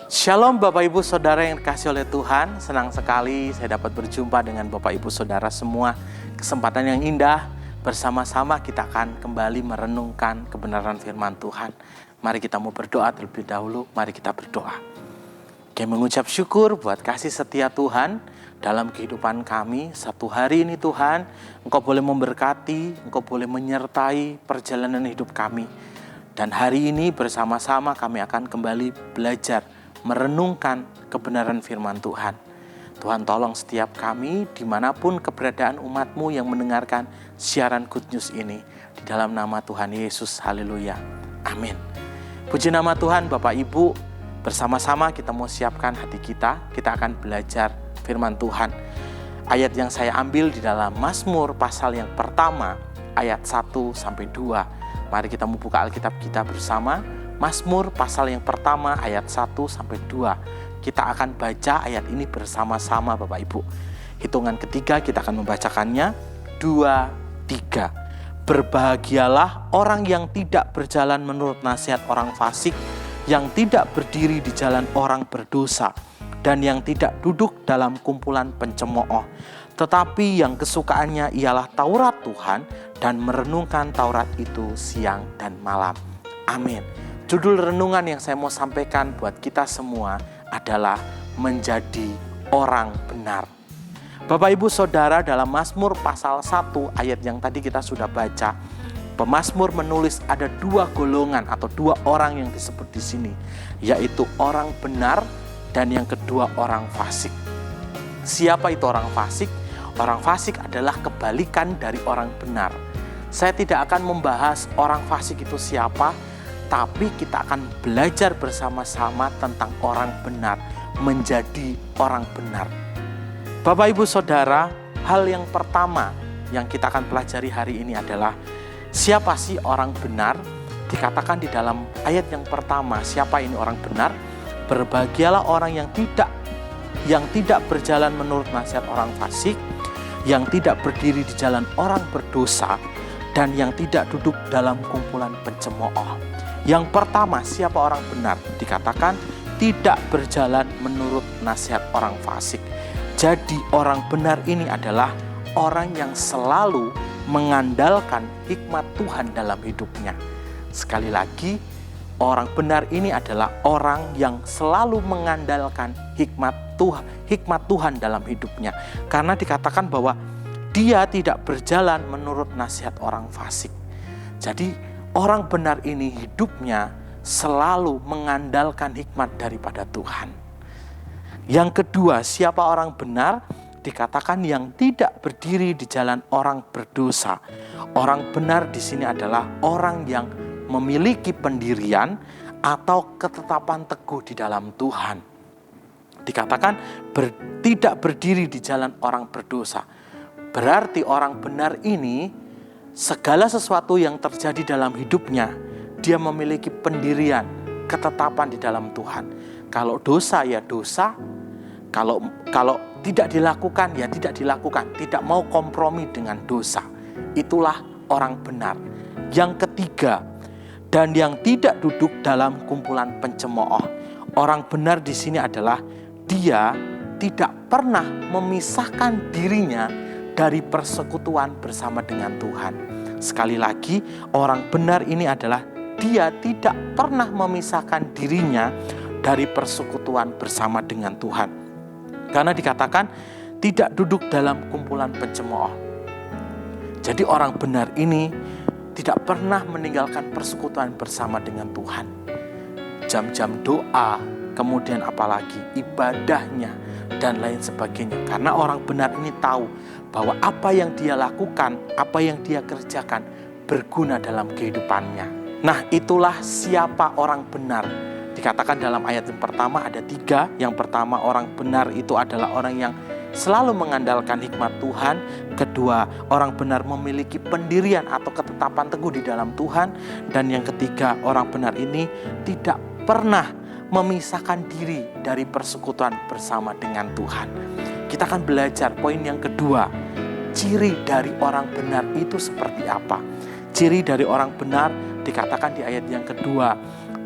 Shalom Bapak Ibu Saudara yang dikasihi oleh Tuhan. Senang sekali saya dapat berjumpa dengan Bapak Ibu Saudara semua. Kesempatan yang indah, bersama-sama kita akan kembali merenungkan kebenaran firman Tuhan. Mari kita mau berdoa terlebih dahulu. Mari kita berdoa. Oke, mengucap syukur buat kasih setia Tuhan dalam kehidupan kami. Satu hari ini Tuhan, Engkau boleh memberkati, Engkau boleh menyertai perjalanan hidup kami. Dan hari ini bersama-sama kami akan kembali belajar merenungkan kebenaran firman Tuhan. Tuhan tolong setiap kami dimanapun keberadaan umat-Mu yang mendengarkan siaran Good News ini. Di dalam nama Tuhan Yesus, haleluya, amin. Puji nama Tuhan. Bapak Ibu, bersama-sama kita mau siapkan hati kita. Kita akan belajar firman Tuhan. Ayat yang saya ambil di dalam Mazmur pasal yang pertama, ayat 1-2. Mari kita membuka Alkitab kita bersama. Mazmur pasal yang pertama ayat 1-2. Kita akan baca ayat ini bersama-sama Bapak Ibu. Hitungan ketiga kita akan membacakannya. 2, 3. Berbahagialah orang yang tidak berjalan menurut nasihat orang fasik, yang tidak berdiri di jalan orang berdosa, dan yang tidak duduk dalam kumpulan pencemooh. Tetapi yang kesukaannya ialah Taurat Tuhan, dan merenungkan Taurat itu siang dan malam. Amin. Judul renungan yang saya mau sampaikan buat kita semua adalah menjadi orang benar. Bapak Ibu Saudara, dalam Mazmur pasal 1 ayat yang tadi kita sudah baca, pemazmur menulis ada dua golongan atau dua orang yang disebut di sini, yaitu orang benar dan yang kedua orang fasik. Siapa itu orang fasik? Orang fasik adalah kebalikan dari orang benar. Saya tidak akan membahas orang fasik itu siapa, tapi kita akan belajar bersama-sama tentang orang benar, menjadi orang benar. Bapak Ibu Saudara, hal yang pertama yang kita akan pelajari hari ini adalah siapa sih orang benar? Dikatakan di dalam ayat yang pertama, siapa ini orang benar? Berbahagialah orang yang tidak berjalan menurut nasihat orang fasik, yang tidak berdiri di jalan orang berdosa, dan yang tidak duduk dalam kumpulan pencemooh. Yang pertama, siapa orang benar? Dikatakan tidak berjalan menurut nasihat orang fasik. Jadi orang benar ini adalah orang yang selalu mengandalkan hikmat Tuhan dalam hidupnya. Sekali lagi, orang benar ini adalah orang yang selalu mengandalkan hikmat Tuhan dalam hidupnya. Karena dikatakan bahwa dia tidak berjalan menurut nasihat orang fasik. Jadi orang benar ini hidupnya selalu mengandalkan hikmat daripada Tuhan. Yang kedua, siapa orang benar? Dikatakan yang tidak berdiri di jalan orang berdosa. Orang benar di sini adalah orang yang memiliki pendirian atau ketetapan teguh di dalam Tuhan. Dikatakan tidak berdiri di jalan orang berdosa. Berarti orang benar ini segala sesuatu yang terjadi dalam hidupnya, dia memiliki pendirian, ketetapan di dalam Tuhan. Kalau dosa ya dosa, kalau tidak dilakukan ya tidak dilakukan, tidak mau kompromi dengan dosa. Itulah orang benar. Yang ketiga, dan yang tidak duduk dalam kumpulan pencemooh. Orang benar di sini adalah dia tidak pernah memisahkan dirinya dari persekutuan bersama dengan Tuhan. Sekali lagi, orang benar ini adalah dia tidak pernah memisahkan dirinya dari persekutuan bersama dengan Tuhan. Karena dikatakan tidak duduk dalam kumpulan pencemooh. Jadi orang benar ini tidak pernah meninggalkan persekutuan bersama dengan Tuhan. Jam-jam doa, kemudian apalagi ibadahnya dan lain sebagainya. Karena orang benar ini tahu bahwa apa yang dia lakukan, apa yang dia kerjakan berguna dalam kehidupannya. Nah, itulah siapa orang benar. Dikatakan dalam ayat yang pertama ada 3. Yang pertama, orang benar itu adalah orang yang selalu mengandalkan hikmat Tuhan. Kedua, orang benar memiliki pendirian atau ketetapan teguh di dalam Tuhan. Dan yang ketiga, orang benar ini tidak pernah memisahkan diri dari persekutuan bersama dengan Tuhan. Kita akan belajar poin yang kedua. Ciri dari orang benar itu seperti apa? Ciri dari orang benar dikatakan di ayat yang kedua.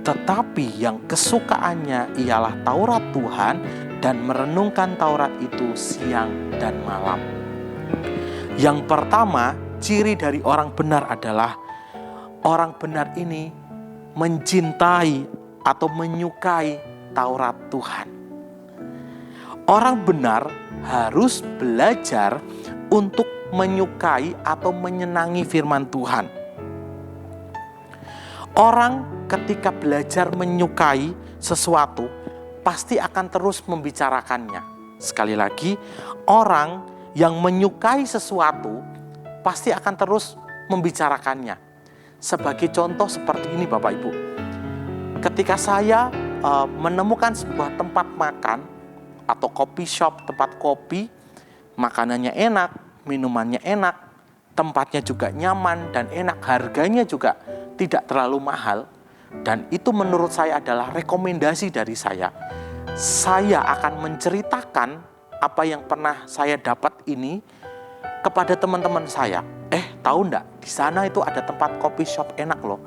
tetapi yang kesukaannya ialah Taurat Tuhan dan merenungkan Taurat itu siang dan malam. Yang pertama, ciri dari orang benar adalah orang benar ini mencintai atau menyukai Taurat Tuhan. Orang benar harus belajar untuk menyukai atau menyenangi firman Tuhan. Orang ketika belajar menyukai sesuatu pasti akan terus membicarakannya. Sekali lagi, orang yang menyukai sesuatu pasti akan terus membicarakannya. Sebagai contoh seperti ini Bapak Ibu. Ketika saya menemukan sebuah tempat makan atau coffee shop, tempat kopi, makanannya enak, minumannya enak, tempatnya juga nyaman dan enak, harganya juga tidak terlalu mahal, dan itu menurut saya adalah rekomendasi dari saya. Saya akan menceritakan apa yang pernah saya dapat ini kepada teman-teman saya. Tahu enggak, di sana itu ada tempat coffee shop enak loh.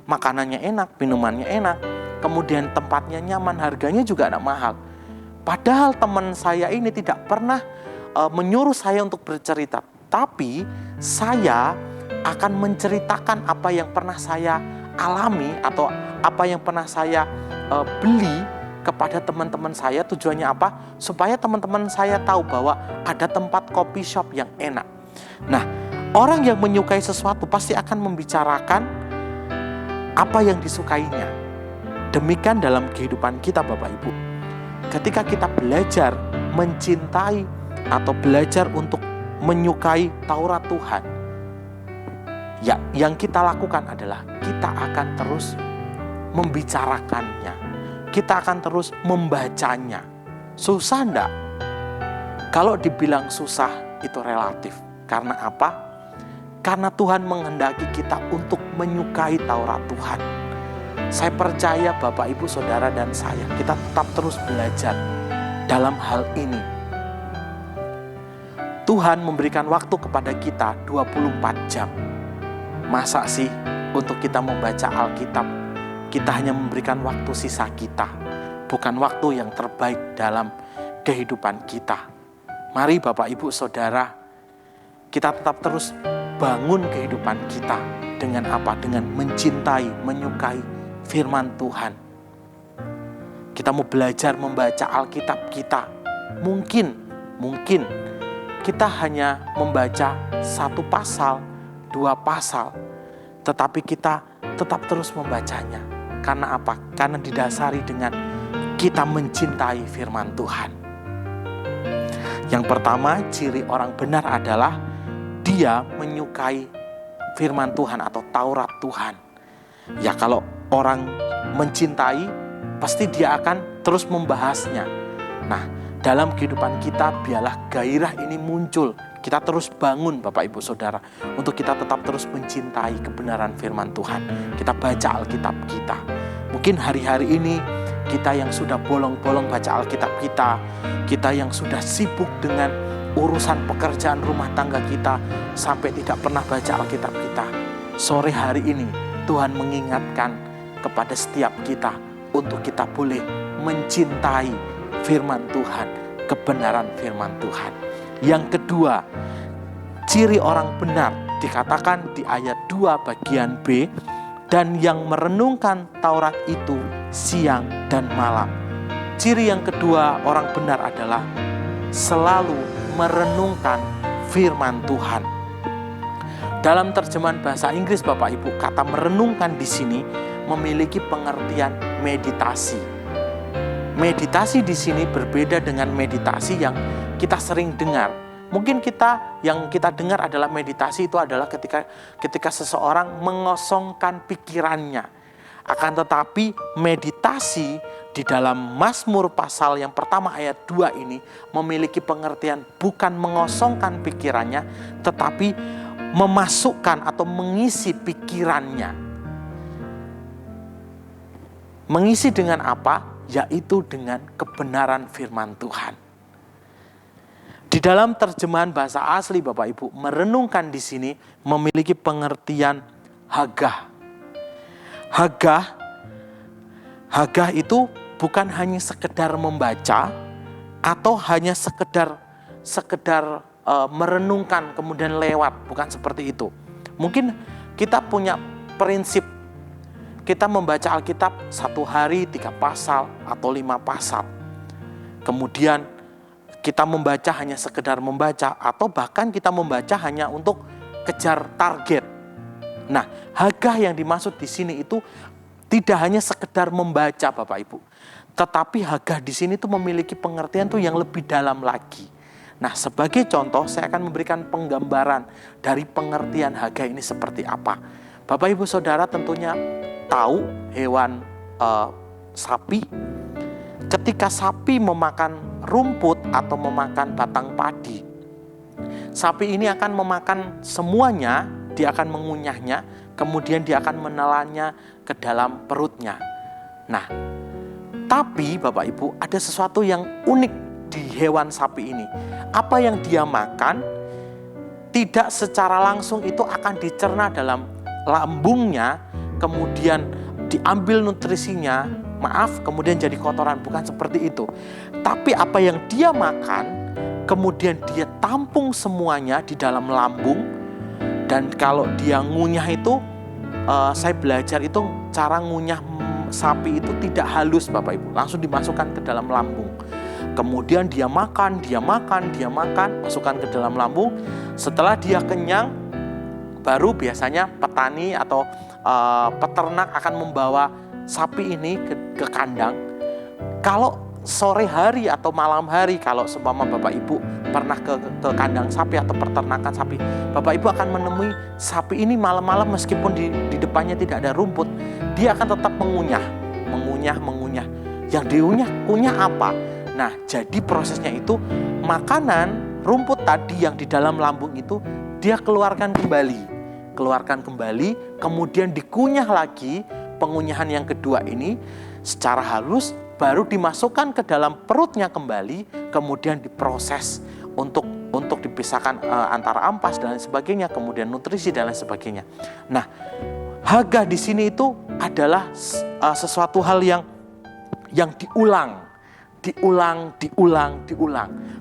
Makanannya enak, minumannya enak, kemudian tempatnya nyaman, harganya juga tidak mahal. Padahal teman saya ini tidak pernah menyuruh saya untuk bercerita, tapi saya akan menceritakan apa yang pernah saya alami atau apa yang pernah saya beli kepada teman-teman saya. Tujuannya apa? Supaya teman-teman saya tahu bahwa ada tempat coffee shop yang enak. Nah, orang yang menyukai sesuatu pasti akan membicarakan apa yang disukainya. Demikian dalam kehidupan kita Bapak Ibu. Ketika kita belajar mencintai atau belajar untuk menyukai Taurat Tuhan, ya, yang kita lakukan adalah kita akan terus membicarakannya. Kita akan terus membacanya. Susah enggak? Kalau dibilang susah itu relatif. Karena apa? Karena Tuhan menghendaki kita untuk menyukai Taurat Tuhan. Saya percaya Bapak, Ibu, Saudara, dan saya, kita tetap terus belajar dalam hal ini. Tuhan memberikan waktu kepada kita 24 jam. Masa sih untuk kita membaca Alkitab, kita hanya memberikan waktu sisa kita, bukan waktu yang terbaik dalam kehidupan kita. Mari Bapak, Ibu, Saudara, kita tetap terus bangun kehidupan kita dengan apa? Dengan mencintai, menyukai firman Tuhan. Kita mau belajar membaca Alkitab kita. Mungkin kita hanya membaca 1 pasal, 2 pasal, tetapi kita tetap terus membacanya. Karena apa? Karena didasari dengan kita mencintai firman Tuhan. Yang pertama, ciri orang benar adalah dia menyukai firman Tuhan atau Taurat Tuhan. Ya, kalau orang mencintai, pasti dia akan terus membahasnya. Nah, dalam kehidupan kita, biarlah gairah ini muncul. Kita terus bangun Bapak, Ibu, Saudara, untuk kita tetap terus mencintai kebenaran firman Tuhan. Kita baca Alkitab kita. Mungkin hari-hari ini kita yang sudah bolong-bolong baca Alkitab kita yang sudah sibuk dengan urusan pekerjaan rumah tangga kita, sampai tidak pernah baca Alkitab kita. Sore hari ini Tuhan mengingatkan kepada setiap kita untuk kita boleh mencintai firman Tuhan, kebenaran firman Tuhan. Yang kedua, ciri orang benar dikatakan di ayat 2 bagian B, dan yang merenungkan Taurat itu siang dan malam. Ciri yang kedua orang benar adalah selalu merenungkan firman Tuhan. Dalam terjemahan bahasa Inggris Bapak Ibu, kata merenungkan di sini memiliki pengertian meditasi. Meditasi di sini berbeda dengan meditasi yang kita sering dengar. Mungkin yang kita dengar adalah meditasi itu adalah ketika seseorang mengosongkan pikirannya. Akan tetapi meditasi di dalam Mazmur pasal yang pertama ayat 2 ini memiliki pengertian bukan mengosongkan pikirannya, tetapi memasukkan atau mengisi pikirannya. Mengisi dengan apa? Yaitu dengan kebenaran firman Tuhan. Di dalam terjemahan bahasa asli Bapak Ibu, merenungkan di sini memiliki pengertian hagah. Hagah Haga itu bukan hanya sekedar membaca atau hanya sekedar merenungkan kemudian lewat, bukan seperti itu. Mungkin kita punya prinsip, kita membaca Alkitab 1 hari 3 pasal atau 5 pasal. Kemudian kita membaca hanya sekedar membaca, atau bahkan kita membaca hanya untuk kejar target. Nah, Haga yang dimaksud di sini itu tidak hanya sekedar membaca Bapak Ibu, tetapi Haga di sini itu memiliki pengertian tuh yang lebih dalam lagi. Nah, sebagai contoh saya akan memberikan penggambaran dari pengertian Haga ini seperti apa. Bapak Ibu Saudara tentunya tahu hewan sapi. Ketika sapi memakan rumput atau memakan batang padi, sapi ini akan memakan semuanya, dia akan mengunyahnya, kemudian dia akan menelannya ke dalam perutnya. Nah, tapi Bapak Ibu, ada sesuatu yang unik di hewan sapi ini. Apa yang dia makan tidak secara langsung itu akan dicerna dalam lambungnya, kemudian diambil nutrisinya, kemudian jadi kotoran, bukan seperti itu. Tapi apa yang dia makan, kemudian dia tampung semuanya di dalam lambung. Dan kalau dia ngunyah itu, saya belajar itu cara ngunyah sapi itu tidak halus Bapak Ibu, langsung dimasukkan ke dalam lambung. Kemudian dia makan, masukkan ke dalam lambung. Setelah dia kenyang, baru biasanya petani atau peternak akan membawa sapi ini ke kandang. Kalau sore hari atau malam hari, kalau seumpama Bapak Ibu pernah ke kandang sapi atau peternakan sapi, Bapak Ibu akan menemui sapi ini malam-malam meskipun di depannya tidak ada rumput, dia akan tetap mengunyah. Yang diunyah apa? Nah, jadi prosesnya itu makanan rumput tadi yang di dalam lambung itu dia keluarkan kembali, kemudian dikunyah lagi. Pengunyahan yang kedua ini secara halus baru dimasukkan ke dalam perutnya kembali, kemudian diproses untuk dipisahkan antara ampas dan lain sebagainya, kemudian nutrisi dan lain sebagainya. Nah, Haga di sini itu adalah sesuatu hal yang diulang.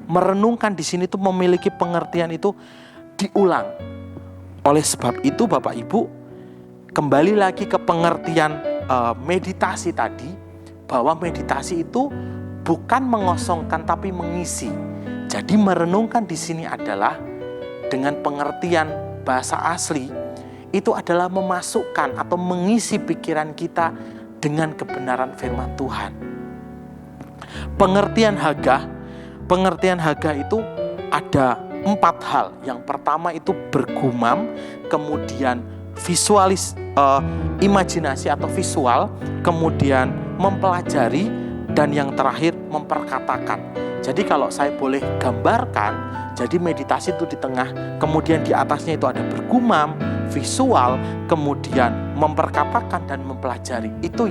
Merenungkan di sini itu memiliki pengertian itu diulang. Oleh sebab itu Bapak Ibu, kembali lagi ke pengertian meditasi tadi, bahwa meditasi itu bukan mengosongkan tapi mengisi. Jadi merenungkan di sini adalah dengan pengertian bahasa asli itu adalah memasukkan atau mengisi pikiran kita dengan kebenaran firman Tuhan. Pengertian Haga itu ada 4 hal. Yang pertama itu bergumam, kemudian imajinasi atau visual, kemudian mempelajari, dan yang terakhir memperkatakan. Jadi kalau saya boleh gambarkan, jadi meditasi itu di tengah, kemudian di atasnya itu ada bergumam, visual, kemudian memperkatakan dan mempelajari. Itu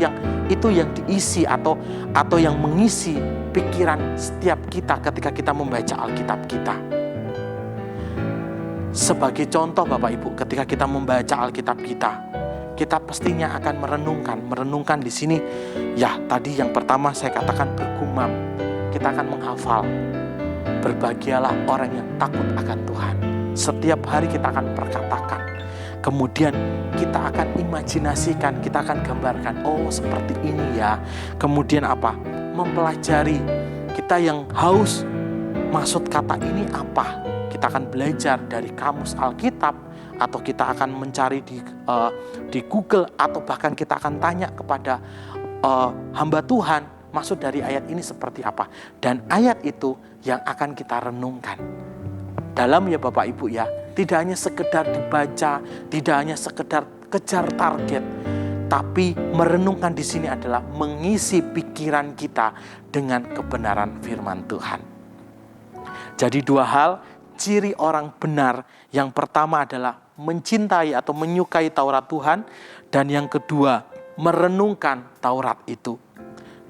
yang diisi atau yang mengisi pikiran setiap kita ketika kita membaca Alkitab kita. Sebagai contoh Bapak Ibu, ketika kita membaca Alkitab kita pastinya akan merenungkan di sini. Ya, tadi yang pertama saya katakan bergumam. Kita akan menghafal. Berbahagialah orang yang takut akan Tuhan. Setiap hari kita akan perkatakan. Kemudian kita akan imajinasikan, kita akan gambarkan, oh seperti ini ya. Kemudian apa? Mempelajari. Kita yang haus, maksud kata ini apa? Kita akan belajar dari kamus Alkitab, atau kita akan mencari di Google, atau bahkan kita akan tanya kepada hamba Tuhan, maksud dari ayat ini seperti apa. Dan ayat itu yang akan kita renungkan. Dalam ya Bapak Ibu ya, tidak hanya sekedar dibaca, tidak hanya sekedar kejar target, tapi merenungkan di sini adalah mengisi pikiran kita dengan kebenaran firman Tuhan. Jadi 2 hal ciri orang benar. Yang pertama adalah mencintai atau menyukai Taurat Tuhan, dan yang kedua merenungkan Taurat itu.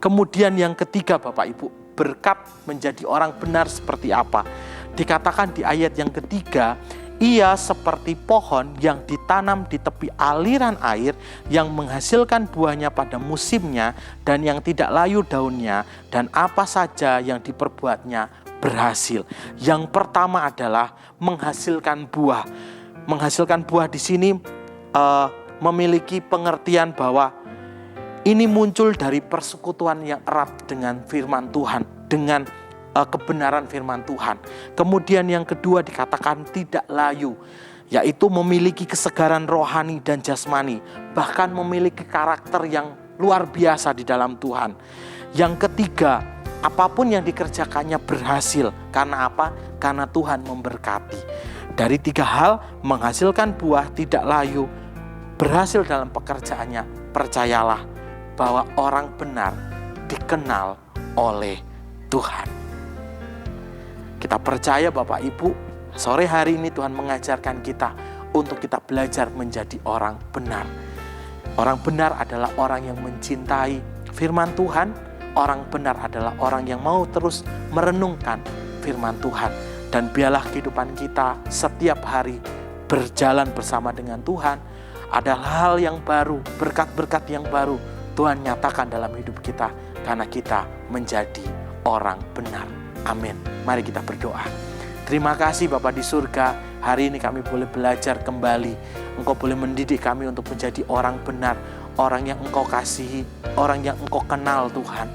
Kemudian yang ketiga Bapak Ibu, berkat menjadi orang benar seperti apa? Dikatakan di ayat yang ketiga, Ia seperti pohon yang ditanam di tepi aliran air, yang menghasilkan buahnya pada musimnya, dan yang tidak layu daunnya, dan apa saja yang diperbuatnya berhasil. Yang pertama adalah menghasilkan buah. Menghasilkan buah di sini memiliki pengertian bahwa ini muncul dari persekutuan yang erat dengan firman Tuhan, dengan kebenaran firman Tuhan. Kemudian yang kedua dikatakan tidak layu, yaitu memiliki kesegaran rohani dan jasmani, bahkan memiliki karakter yang luar biasa di dalam Tuhan. Yang ketiga, apapun yang dikerjakannya berhasil. Karena apa? Karena Tuhan memberkati. Dari 3 hal, menghasilkan buah, tidak layu, berhasil dalam pekerjaannya, percayalah bahwa orang benar dikenal oleh Tuhan. Kita percaya Bapak Ibu, sore hari ini Tuhan mengajarkan kita untuk kita belajar menjadi orang benar. Orang benar adalah orang yang mencintai firman Tuhan. Orang benar adalah orang yang mau terus merenungkan firman Tuhan. Dan biarlah kehidupan kita setiap hari berjalan bersama dengan Tuhan. Ada hal yang baru, berkat-berkat yang baru Tuhan nyatakan dalam hidup kita, karena kita menjadi orang benar. Amin. Mari kita berdoa. Terima kasih Bapa di surga, hari ini kami boleh belajar kembali. Engkau boleh mendidik kami untuk menjadi orang benar, orang yang Engkau kasihi, orang yang Engkau kenal Tuhan.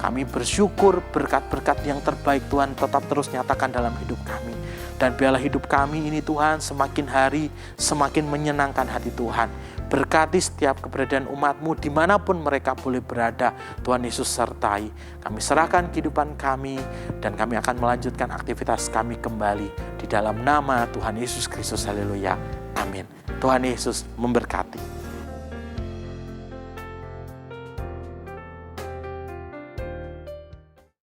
Kami bersyukur berkat-berkat yang terbaik Tuhan tetap terus nyatakan dalam hidup kami. Dan biarlah hidup kami ini Tuhan semakin hari semakin menyenangkan hati Tuhan. Berkati setiap keberadaan umat-Mu dimanapun mereka boleh berada. Tuhan Yesus sertai. Kami serahkan kehidupan kami dan kami akan melanjutkan aktivitas kami kembali. Di dalam nama Tuhan Yesus Kristus. Haleluya. Amin. Tuhan Yesus memberkati.